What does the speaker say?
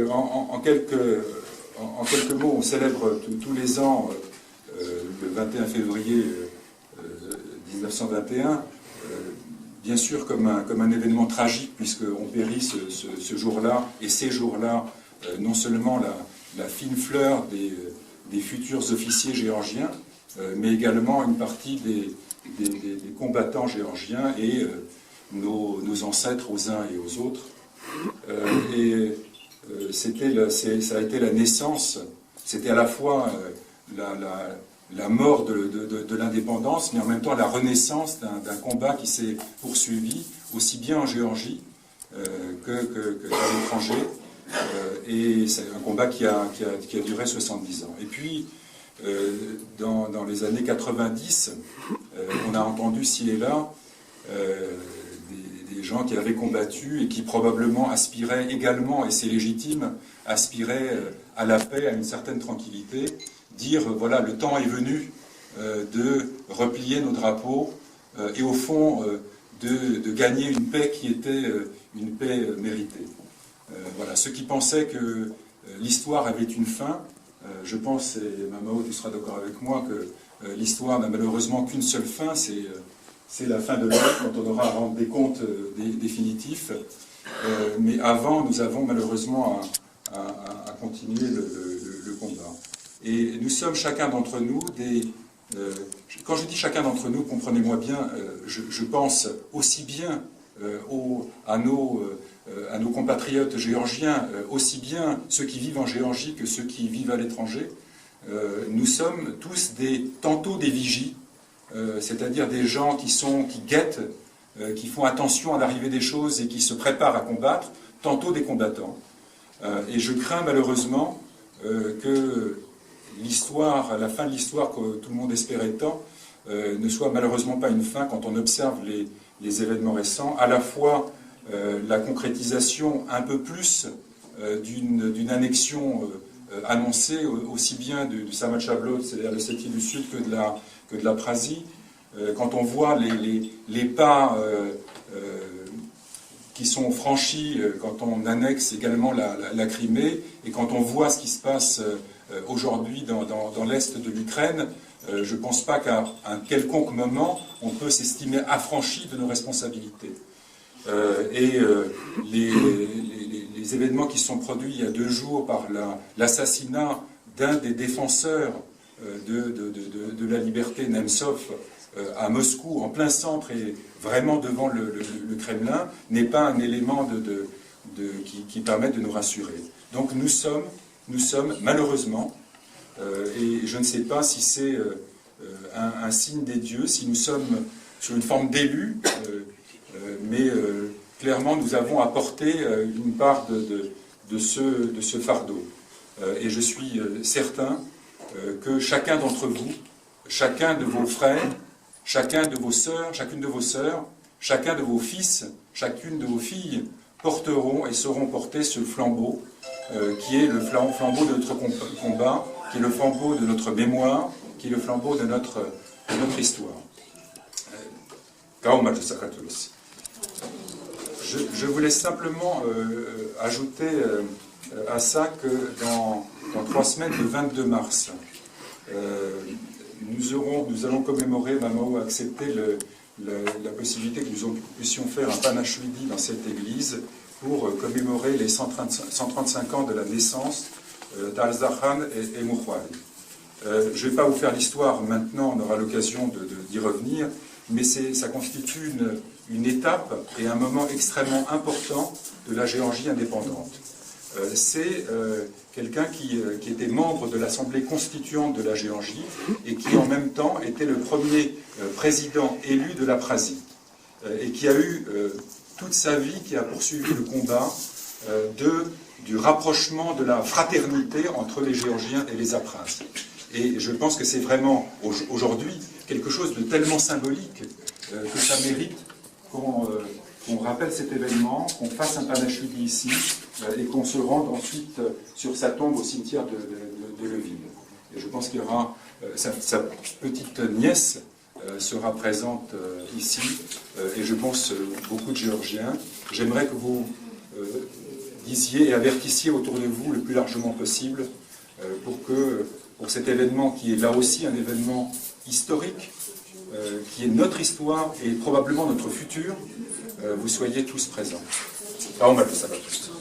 en quelques mots, on célèbre tous les ans, le 21 février 1921, bien sûr comme un événement tragique, puisqu'on périt ce jour-là, et ces jours-là, non seulement la fine fleur des futurs officiers géorgiens, mais également une partie des combattants géorgiens et nos ancêtres aux uns et aux autres. Ça a été la naissance, c'était à la fois la mort de l'indépendance, mais en même temps la renaissance d'un combat qui s'est poursuivi, aussi bien en Géorgie qu'à l'étranger. Et c'est un combat qui a duré 70 ans. Et puis, dans les années 90, on a entendu ci et là des gens qui avaient combattu et qui probablement aspiraient également, et c'est légitime, aspiraient à la paix, à une certaine tranquillité, dire voilà, le temps est venu de replier nos drapeaux et au fond de gagner une paix qui était une paix méritée. Voilà, ceux qui pensaient que l'histoire avait une fin, je pense, et Mamao, tu seras d'accord avec moi, que l'histoire n'a malheureusement qu'une seule fin, c'est la fin de l'œuvre, quand on aura à rendre des comptes définitifs. Mais avant, nous avons malheureusement à continuer le combat. Et nous sommes chacun d'entre nous quand je dis chacun d'entre nous, comprenez-moi bien, je pense aussi bien à nos compatriotes géorgiens, aussi bien ceux qui vivent en Géorgie que ceux qui vivent à l'étranger. Nous sommes tous tantôt des vigies, c'est-à-dire des gens qui guettent, qui font attention à l'arrivée des choses et qui se préparent à combattre, tantôt des combattants. Et je crains malheureusement que l'histoire, la fin de l'histoire que tout le monde espérait tant, ne soit malheureusement pas une fin quand on observe les événements récents, à la fois la concrétisation un peu plus d'une annexion annoncée aussi bien du Samachevlot, c'est-à-dire le Sétie du Sud, que de la Prasie. Quand on voit les pas qui sont franchis quand on annexe également la Crimée, et quand on voit ce qui se passe aujourd'hui dans l'est de l'Ukraine, je ne pense pas qu'à un quelconque moment on peut s'estimer affranchi de nos responsabilités. Les événements qui se sont produits il y a 2 jours par l'assassinat d'un des défenseurs de la liberté, Nemtsov, à Moscou, en plein centre et vraiment devant le Kremlin, n'est pas un élément qui permette de nous rassurer. Donc nous sommes malheureusement, et je ne sais pas si c'est un signe des dieux, si nous sommes sur une forme d'élu, mais clairement nous avons apporté une part de ce fardeau. Et je suis certain que chacun d'entre vous, chacun de vos frères, chacun de vos sœurs, chacune de vos sœurs, chacun de vos fils, chacune de vos filles porteront et sauront porter ce flambeau qui est le flambeau de notre combat, qui est le flambeau de notre mémoire, qui est le flambeau de notre histoire. Je voulais simplement ajouter à ça que dans 3 semaines, le 22 mars, nous allons commémorer, Mamao a accepté la possibilité que nous puissions faire un panachvili dans cette église pour commémorer les 135 ans de la naissance d'Al-Zakhan et Moukhwari. Je ne vais pas vous faire l'histoire maintenant, on aura l'occasion d'y revenir, mais ça constitue une étape et un moment extrêmement important de la Géorgie indépendante. C'est quelqu'un qui était membre de l'Assemblée constituante de la Géorgie et qui en même temps était le premier président élu de la Prasie et qui a eu toute sa vie, qui a poursuivi le combat du rapprochement, de la fraternité entre les Géorgiens et les Apras. Et je pense que c'est vraiment aujourd'hui quelque chose de tellement symbolique que ça mérite qu'on rappelle cet événement, qu'on fasse un panachvili ici et qu'on se rende ensuite sur sa tombe au cimetière de Leville. Et je pense qu'il y aura sa petite nièce sera présente ici et je pense beaucoup de Géorgiens. J'aimerais que vous disiez et avertissiez autour de vous le plus largement possible pour cet événement qui est là aussi un événement historique, qui est notre histoire et probablement notre futur, vous soyez tous présents. Alors, on va le savoir tous.